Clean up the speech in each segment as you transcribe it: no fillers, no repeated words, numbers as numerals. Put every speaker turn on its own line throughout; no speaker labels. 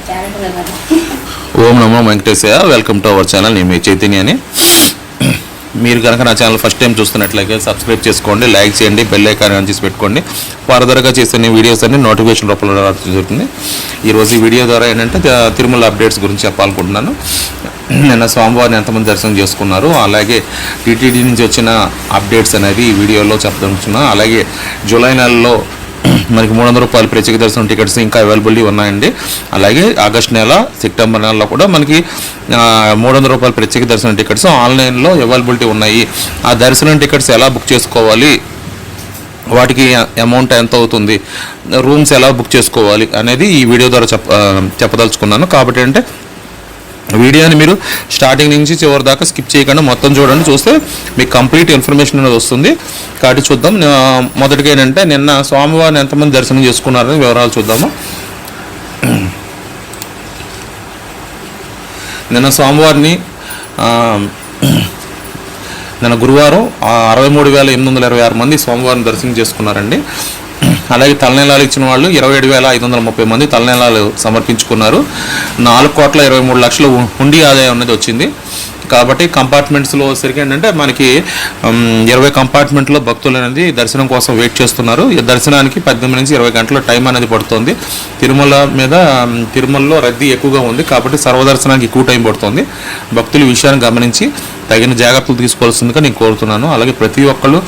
Om Namo Venkateshayya. Welcome to our channel. నేను మీ చైతన్య అని. మీరు కనుక నా ఛానల్ ఫస్ట్ టైం చూస్తున్నట్లయితే సబ్స్క్రైబ్ చేసుకోండి, లైక్ చేయండి, బెల్ ఐకాన్ ఆన్ చేసి పెట్టుకోండి. ఫర్దర్గా చేసే వీడియోస్ అన్ని నోటిఫికేషన్ రూపంలో జరుగుతుంది. ఈరోజు ఈ వీడియో ద్వారా ఏంటంటే తిరుమల అప్డేట్స్ గురించి చెప్పాలనుకుంటున్నాను. నిన్న స్వామివారిని ఎంతమంది దర్శనం చేసుకున్నారు, అలాగే టీటీడీ నుంచి వచ్చిన అప్డేట్స్ అనేది ఈ వీడియోలో చెప్పదలుచుకున్నాను. అలాగే జూలై నెలలో మనకి 300 రూపాయలు ప్రత్యేక దర్శనం టికెట్స్ ఇంకా అవైలబిలిటీ ఉన్నాయండి. అలాగే ఆగస్ట్ నెల, సెప్టెంబర్ నెలలో కూడా మనకి 300 రూపాయలు ప్రత్యేక దర్శనం టికెట్స్ ఆన్లైన్లో అవైలబిలిటీ ఉన్నాయి. ఆ దర్శనం టికెట్స్ ఎలా బుక్ చేసుకోవాలి, వాటికి అమౌంట్ ఎంత అవుతుంది, రూమ్స్ ఎలా బుక్ చేసుకోవాలి అనేది ఈ వీడియో ద్వారా చెప్పదలుచుకున్నాను. కాబట్టి అంటే వీడియోని మీరు స్టార్టింగ్ నుంచి చివరి దాకా స్కిప్ చేయకుండా మొత్తం చూడండి. చూస్తే మీకు కంప్లీట్ ఇన్ఫర్మేషన్ అనేది వస్తుంది. కాబట్టి చూద్దాం. మొదటిగా ఏంటంటే నిన్న స్వామివారిని ఎంతమంది దర్శనం చేసుకున్నారని వివరాలు చూద్దాము. నిన్న స్వామివారిని నిన్న గురువారం 63,826 మంది స్వామివారిని దర్శనం చేసుకున్నారండి. అలాగే తలనీలాలు ఇచ్చిన వాళ్ళు 27,530 మంది తలనీలాలు సమర్పించుకున్నారు. 4,23,00,000 హుండీ ఆదాయం అనేది వచ్చింది. కాబట్టి కంపార్ట్మెంట్స్లో వచ్చేసరికి ఏంటంటే మనకి 20 కంపార్ట్మెంట్లో భక్తులు అనేది దర్శనం కోసం వెయిట్ చేస్తున్నారు. దర్శనానికి 18 నుంచి 20 గంటల టైం అనేది పడుతుంది. తిరుమలలో రద్దీ ఎక్కువగా ఉంది కాబట్టి సర్వదర్శనానికి ఎక్కువ టైం పడుతుంది. భక్తులు విషయాన్ని గమనించి తగిన జాగ్రత్తలు తీసుకోవాల్సిందిగా నేను కోరుతున్నాను. అలాగే ప్రతి ఒక్కళ్ళు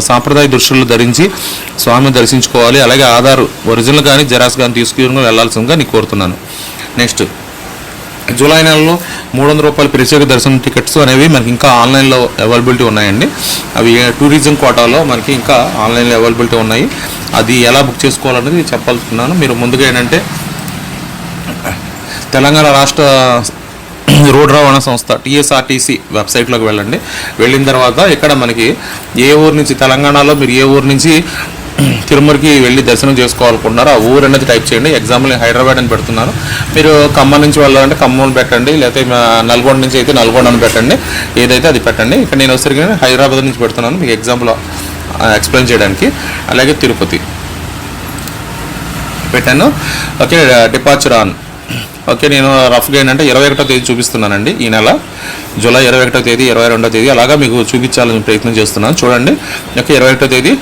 సాంప్రదాయ దుస్తులు ధరించి స్వామిని దర్శించుకోవాలి. అలాగే ఆధార్ ఒరిజినల్ కానీ జెరాక్స్ కానీ తీసుకుని వెళ్లాల్సిందిగా నేను కోరుతున్నాను. నెక్స్ట్ జూలై నెలలో 300 రూపాయల ప్రత్యేక దర్శనం టికెట్స్ అనేవి మనకి ఇంకా ఆన్లైన్లో అవైలబిలిటీ ఉన్నాయండి. అవి టూరిజం కోటాలో మనకి ఇంకా ఆన్లైన్లో అవైలబిలిటీ ఉన్నాయి. అది ఎలా బుక్ చేసుకోవాలనేది చెప్పాలనుకున్నాను. మీరు ముందుగా ఏంటంటే తెలంగాణ రాష్ట్ర రోడ్ రవాణా సంస్థ TSRTC వెబ్సైట్లోకి వెళ్ళండి. వెళ్ళిన తర్వాత ఇక్కడ మనకి ఏ ఊరు నుంచి తెలంగాణలో మీరు ఏ ఊరు నుంచి తిరుమలకి వెళ్ళి దర్శనం చేసుకోవాలనుకుంటున్నారు ఆ ఊరు అనేది టైప్ చేయండి. ఎగ్జాంపుల్ హైదరాబాద్ అని పెడుతున్నాను. మీరు ఖమ్మం నుంచి వెళ్ళాలంటే ఖమ్మం పెట్టండి, లేకపోతే నల్గొండ నుంచి అయితే నల్గొండ అని పెట్టండి. ఏదైతే అది పెట్టండి. ఇక్కడ నేను వచ్చరికి హైదరాబాద్ నుంచి పెడుతున్నాను మీకు ఎగ్జాంపుల్ ఎక్స్ప్లెయిన్ చేయడానికి. అలాగే తిరుపతి పెట్టాను. Okay, departure on. ఓకే, నేను రఫ్గా ఏంటంటే 21వ తేదీ చూపిస్తున్నానండి. ఈ నెల జూలై 21వ తేదీ, 22వ తేదీ అలాగా మీకు చూపించాలని ప్రయత్నం చేస్తున్నాను. చూడండి. ఓకే, 21వ తేదీ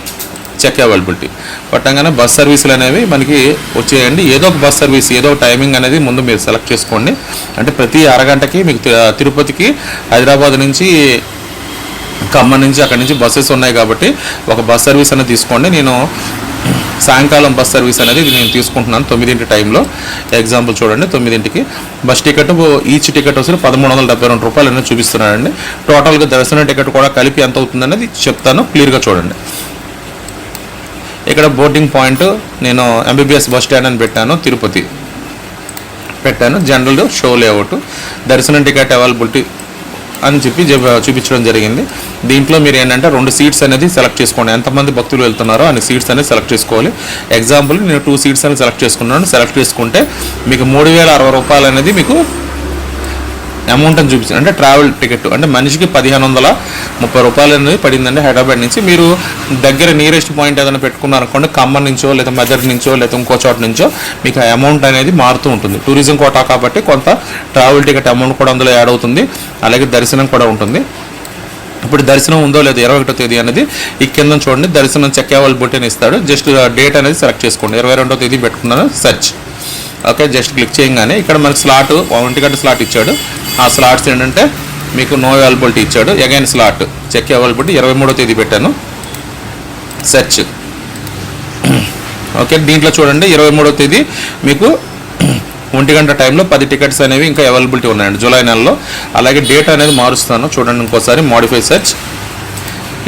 చెక్ అవైలబిలిటీ పట్టంగానే బస్ సర్వీసులు అనేవి మనకి వచ్చేయండి. ఏదో ఒక బస్ సర్వీస్, ఏదో ఒక టైమింగ్ అనేది ముందు మీరు సెలెక్ట్ చేసుకోండి. అంటే ప్రతి అరగంటకి మీకు తిరుపతికి హైదరాబాద్ నుంచి ఖమ్మం నుంచి అక్కడి నుంచి బస్సెస్ ఉన్నాయి కాబట్టి ఒక బస్ సర్వీస్ అనేది తీసుకోండి. నేను సాయంకాలం బస్ సర్వీస్ అనేది నేను తీసుకుంటున్నాను 9 టైంలో. ఎగ్జాంపుల్ చూడండి, 9కి బస్ టికెట్ ఈచ్ టికెట్ వచ్చి 1,372 రూపాయలు అనేది చూపిస్తున్నానండి. టోటల్గా దర్శనం టికెట్ కూడా కలిపి ఎంత అవుతుంది అనేది చెప్తాను, క్లియర్గా చూడండి. ఇక్కడ బోర్డింగ్ పాయింట్ నేను MBBS బస్ స్టాండ్ అని పెట్టాను, తిరుపతి పెట్టాను. జనరల్ షో లేఅవుట్, దర్శనం టికెట్ అవైలబిలిటీ అని చెప్పి చూపించడం జరిగింది. దీంట్లో మీరు ఏంటంటే 2 సీట్స్ అనేది సెలెక్ట్ చేసుకోండి. ఎంతమంది భక్తులు వెళ్తున్నారో అన్ని సీట్స్ అనేది సెలెక్ట్ చేసుకోవాలి. ఎగ్జాంపుల్ నేను 2 సీట్స్ అనేది సెలెక్ట్ చేసుకున్నాను. సెలెక్ట్ చేసుకుంటే మీకు 3,060 రూపాయలు అనేది మీకు అమౌంట్ అని చూపించింది. అంటే ట్రావెల్ టికెట్ అంటే మనిషికి 1,530 రూపాయలు అనేది పడిందండి. హైదరాబాద్ నుంచి మీరు దగ్గర నియరెస్ట్ పాయింట్ ఏదైనా పెట్టుకున్నారనుకోండి, ఖమ్మం నుంచో లేదా మెదక్ నుంచో లేదా ఇంకో చోట నుంచో మీకు అమౌంట్ అనేది మారుతూ ఉంటుంది. టూరిజం కోటా కాబట్టి కొంత ట్రావెల్ టికెట్ అమౌంట్ కూడా అందులో యాడ్ అవుతుంది. అలాగే దర్శనం కూడా ఉంటుంది. ఇప్పుడు దర్శనం ఉందో లేదో 21వ తేదీ అనేది ఈ కింద చూడండి, దర్శనం చెక్ అవైలబిలిటీ అని ఇస్తాడు. జస్ట్ డేట్ అనేది సెలెక్ట్ చేసుకోండి. 22వ తేదీ పెట్టుకున్నాను, సెర్చ్. ఓకే, జస్ట్ క్లిక్ చేయగానే ఇక్కడ మనకి స్లాట్ 1 గంట స్లాట్ ఇచ్చాడు. ఆ స్లాట్స్ ఏంటంటే మీకు నో అవైలబిలిటీ ఇచ్చాడు. అగైన్ స్లాట్ చెక్ అవైలబిలిటీ 23వ తేదీ పెట్టాను, సెర్చ్. ఓకే, దీంట్లో చూడండి 23వ తేదీ మీకు 1 గంట టైంలో 10 టికెట్స్ అనేవి ఇంకా అవైలబిలిటీ ఉన్నాయండి జూలై నెలలో. అలాగే డేట్ అనేది మారుస్తాను చూడండి, ఇంకోసారి మోడిఫై సెర్చ్.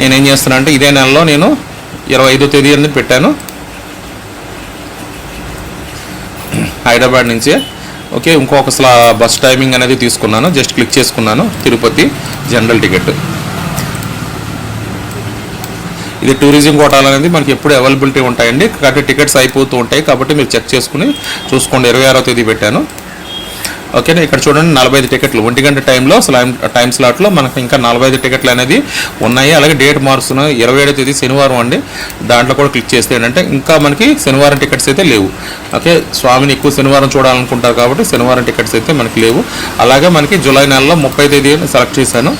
నేనేం చేస్తాను అంటే ఇదే నెలలో నేను 25వ తేదీ అనేది పెట్టాను హైదరాబాద్ నుంచి. ఓకే, ఇంకొక బస్ టైమింగ్ అనేది తీసుకున్నాను. జస్ట్ క్లిక్ చేసుకున్నాను, తిరుపతి జనరల్ టికెట్. ఇది టూరిజం కోటాలు అనేది మనకి ఎప్పుడు అవైలబిలిటీ ఉంటాయండి. కాబట్టి టికెట్స్ అయిపోతూ ఉంటాయి కాబట్టి మీరు చెక్ చేసుకుని చూసుకోండి. 26వ తేదీ పెట్టాను. ఓకేనా. ఇక్కడ చూడండి 45 టికెట్లు 1 గంట టైంలో టైం స్లాట్లో మనకు ఇంకా 45 టికెట్లు అనేది ఉన్నాయి. అలాగే డేట్ మారుస్తున్నాం 27వ తేదీ శనివారం అండి. దాంట్లో కూడా క్లిక్ చేస్తే ఏంటంటే ఇంకా మనకి శనివారం టికెట్స్ అయితే లేవు. ఓకే, స్వామిని ఎక్కువ శనివారం చూడాలనుకుంటారు కాబట్టి శనివారం టికెట్స్ అయితే మనకి లేవు. అలాగే మనకి జూలై నెలలో 30వ తేదీ సెలెక్ట్ చేశాను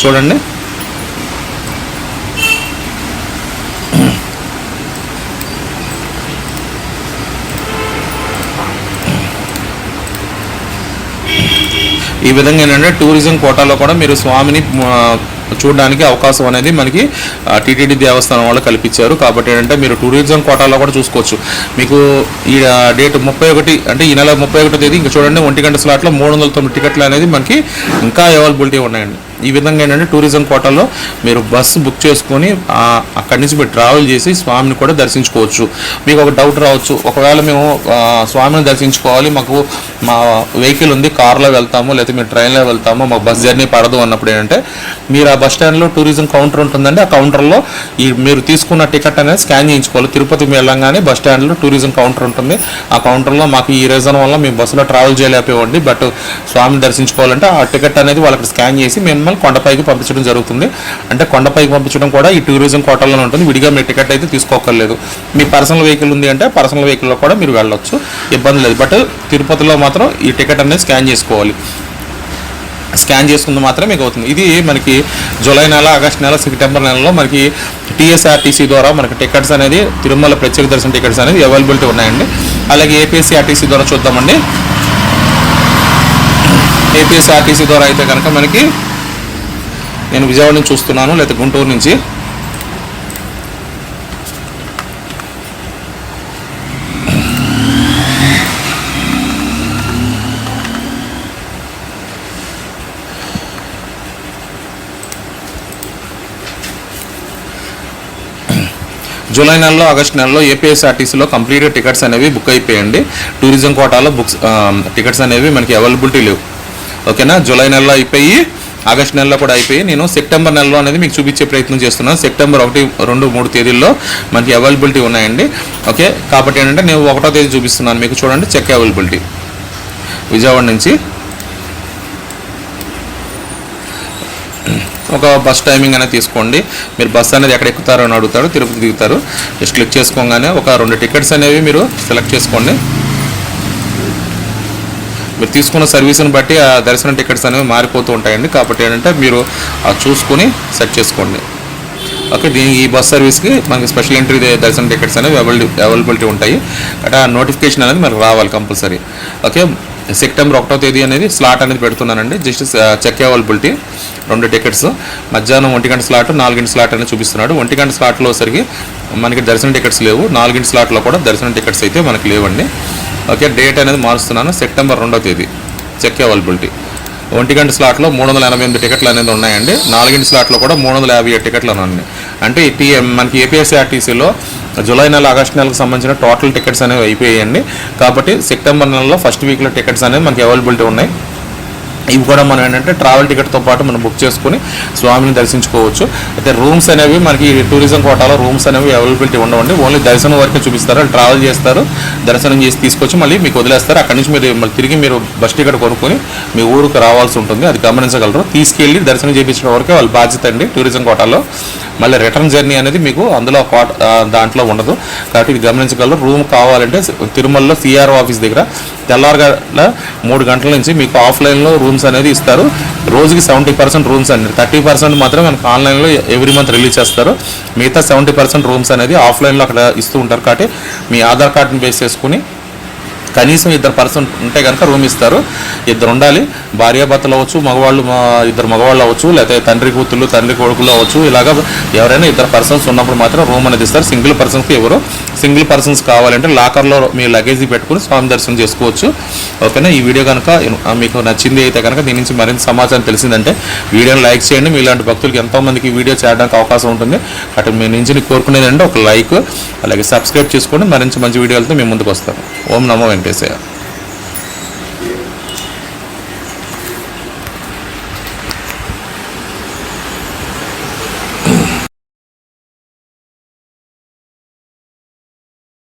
చూడండి. ఈ విధంగా ఏంటంటే టూరిజం కోటాలో కూడా మీరు స్వామిని చూడడానికి అవకాశం అనేది మనకి టీటీడీ దేవస్థానం వాళ్ళు కల్పించారు. కాబట్టి ఏంటంటే మీరు టూరిజం కోటాలో కూడా చూసుకోవచ్చు. మీకు ఈ డేట్ 31 అంటే ఈ నెల 31వ తేదీ ఇంకా చూడండి 1 గంట స్లాట్లో 309 టికెట్లు అనేది మనకి ఇంకా అవైలబిలిటీ ఉన్నాయండి. ఈ విధంగా ఏంటంటే టూరిజం కోటాలో మీరు బస్సు బుక్ చేసుకొని అక్కడి నుంచి మీరు ట్రావెల్ చేసి స్వామిని కూడా దర్శించుకోవచ్చు. మీకు ఒక డౌట్ రావచ్చు, ఒకవేళ మేము స్వామిని దర్శించుకోవాలి, మాకు మా వెహికల్ ఉంది, కార్లో వెళ్తాము లేకపోతే మేము ట్రైన్లో వెళ్తాము, మాకు బస్ జర్నీ పడదు అన్నప్పుడు ఏంటంటే మీరు ఆ బస్ స్టాండ్లో టూరిజం కౌంటర్ ఉంటుందండి. ఆ కౌంటర్లో మీరు తీసుకున్న టికెట్ అనేది స్కాన్ చేయించుకోవాలి. తిరుపతి వెళ్ళంగానే బస్ స్టాండ్లో టూరిజం కౌంటర్ ఉంటుంది. ఆ కౌంటర్లో మాకు ఈ రీజన్ వల్ల మేము బస్సులో ట్రావెల్ చేయలేకపోవండి, బట్ స్వామిని దర్శించుకోవాలంటే ఆ టికెట్ అనేది వాళ్ళకి స్కాన్ చేసి మేము కొండపైకి పంపించడం జరుగుతుంది. అంటే కొండపైకి పంపించడం కూడా ఈ టూరిజం కోటాలోనే ఉంటుంది. విడిగా మీరు టికెట్ అయితే తీసుకోకర్లేదు. మీ పర్సనల్ వెహికల్ ఉంది అంటే పర్సనల్ వెహికల్లో కూడా మీరు వెళ్ళొచ్చు, ఇబ్బంది లేదు. బట్ తిరుపతిలో మాత్రం ఈ టికెట్ అనేది స్కాన్ చేసుకోవాలి. స్కాన్ చేసుకుంది మాత్రమే మీకు అవుతుంది. ఇది మనకి జూలై నెల, ఆగస్టు నెల, సెప్టెంబర్ నెలలో మనకి టీఎస్ఆర్టీసీ ద్వారా మనకి టికెట్స్ అనేది తిరుమల ప్రత్యేక దర్శన టికెట్స్ అనేది అవైలబిలిటీ ఉన్నాయండి. అలాగే ఏపీఎస్ఆర్టీసీ ద్వారా చూద్దామండి. ఏపీఎస్ఆర్టీసీ ద్వారా అయితే కనుక మనకి నేను విజయవాడ నుంచి చూస్తున్నాను లేకపోతే గుంటూరు నుంచి. జూలై నెలలో, ఆగస్టు నెలలో ఏపీఎస్ఆర్టీసీలో కంప్లీట్గా టికెట్స్ అనేవి బుక్ అయిపోయాయండి. టూరిజం కోటాలో టికెట్స్ అనేవి మనకి అవైలబిలిటీ లేవు. ఓకేనా, జూలై నెలలో అయిపోయి ఆగస్టు నెలలో కూడా అయిపోయి నేను సెప్టెంబర్ నెలలో అనేది మీకు చూపించే ప్రయత్నం చేస్తున్నాను. సెప్టెంబర్ 1, 2, 3 తేదీల్లో మనకి అవైలబిలిటీ ఉన్నాయండి. ఓకే, కాబట్టి ఏంటంటే నేను 1వ తేదీ చూపిస్తున్నాను మీకు. చూడండి, చెక్ అవైలబిలిటీ విజయవాడ నుంచి ఒక బస్ టైమింగ్ అనేది తీసుకోండి. మీరు బస్ అనేది ఎక్కడ ఎక్కుతారో అని అడుగుతారు, తిరుపతి దిగుతారు. జస్ట్ క్లిక్ చేసుకోగానే ఒక 2 టికెట్స్ అనేవి మీరు సెలెక్ట్ చేసుకోండి. మీరు తీసుకున్న సర్వీస్ని బట్టి ఆ దర్శనం టికెట్స్ అనేవి మారిపోతూ ఉంటాయండి. కాబట్టి ఏంటంటే మీరు చూసుకొని సెట్ చేసుకోండి. ఓకే, ఈ బస్ సర్వీస్కి మనకి స్పెషల్ ఎంట్రీ దర్శనం టికెట్స్ అనేవి అవైలబిలిటీ ఉంటాయి. అంటే ఆ నోటిఫికేషన్ అనేది మనకు రావాలి కంపల్సరీ. ఓకే, సెప్టెంబర్ 1వ తేదీ అనేది స్లాట్ అనేది పెడుతున్నానండి. జస్ట్ చెక్ అవైలబిలిటీ 2 టికెట్స్ మధ్యాహ్నం 1 గంట స్లాట్, 4 గంట స్లాట్ అనేది చూపిస్తున్నాడు. 1 గంట స్లాట్లో సరికి మనకి దర్శనం టికెట్స్ లేవు. 4 గంట స్లాట్లో కూడా దర్శనం టికెట్స్ అయితే మనకి లేవండి. ఓకే, డేట్ అనేది మారుస్తున్నాను. సెప్టెంబర్ 2వ తేదీ చెక్ అవైలబిలిటీ. 1 గంట స్లాట్లో 388 టికెట్లు అనేది ఉన్నాయండి. 4 గంట స్లాట్లో కూడా 357 టికెట్లు ఉన్నాయి. అంటే మనకి ఏపీఎస్ఆర్టీసీలో జూలై నెల, ఆగస్టు నెలకు సంబంధించిన టోటల్ టికెట్స్ అనేవి అయిపోయాయండి. కాబట్టి సెప్టెంబర్ నెలలో ఫస్ట్ వీక్లో టికెట్స్ అనేవి మనకి అవైలబిలిటీ ఉన్నాయి. ఇవి కూడా మనం ఏంటంటే ట్రావెల్ టికెట్తో పాటు మనం బుక్ చేసుకుని స్వామిని దర్శించుకోవచ్చు. అయితే రూమ్స్ అనేవి మనకి టూరిజం కోటాలో రూమ్స్ అనేవి అవైలబిలిటీ ఉండవండి. ఓన్లీ దర్శనం వరకే చూపిస్తారు. ట్రావెల్ చేస్తారు, దర్శనం చేసి తీసుకొచ్చి మళ్ళీ మీకు వదిలేస్తారు. అక్కడి నుంచి మీరు మళ్ళీ తిరిగి మీరు బస్ టికెట్ కొనుక్కొని మీ ఊరికి రావాల్సి ఉంటుంది. అది గమనించగలరు. తీసుకెళ్ళి దర్శనం చేయించడం వరకే వాళ్ళ బాధ్యత అండి టూరిజం కోటాలో. మళ్ళీ రిటర్న్ జర్నీ అనేది మీకు అందులో దాంట్లో ఉండదు. కాబట్టి ఇది గమనించగలరు. రూమ్ కావాలంటే తిరుమలలో సిఆర్ఓ ఆఫీస్ దగ్గర తెల్లారగల 3 గంటల నుంచి మీకు ఆఫ్లైన్లో రూమ్స్ అనేది ఇస్తారు. రోజుకి 70% రూమ్స్ అండి. 30% మాత్రం మనకు ఆన్లైన్లో ఎవ్రీ మంత్ రిలీజ్ చేస్తారు. మిగతా 70% రూమ్స్ అనేది ఆఫ్లైన్లో అక్కడ ఇస్తూ ఉంటారు. కాబట్టి మీ ఆధార్ కార్డుని బేస్ చేసుకుని కనీసం 2 పర్సన్ ఉంటే కనుక రూమ్ ఇస్తారు. 2 ఉండాలి. భార్యాభర్తలు అవ్వచ్చు, మగవాళ్ళు 2 మగవాళ్ళు అవ్వచ్చు, లేకపోతే తండ్రి కూతుళ్ళు, తండ్రి కొడుకులు అవ్వచ్చు. ఇలాగ ఎవరైనా 2 పర్సన్స్ ఉన్నప్పుడు మాత్రం రూమ్ అనేది ఇస్తారు. సింగిల్ పర్సన్స్కి ఎవరు. సింగిల్ పర్సన్స్ కావాలంటే లాకర్లో మీ లగేజీ పెట్టుకుని స్వామి దర్శనం చేసుకోవచ్చు. ఓకేనా, ఈ వీడియో కనుక మీకు నచ్చింది అయితే కనుక దీని నుంచి మరింత సమాచారం తెలిసిందంటే వీడియోని లైక్ చేయండి. మీలాంటి భక్తులకి ఎంతోమందికి వీడియో చేయడానికి అవకాశం ఉంటుంది. అటు మీ నుంచి కోరుకునేది అంటే ఒక లైక్, అలాగే సబ్స్క్రైబ్ చేసుకోండి. మరింత మంచి వీడియోలతో మేము ముందుకు వస్తాం. ఓం నమో వెంకటేశయ్య.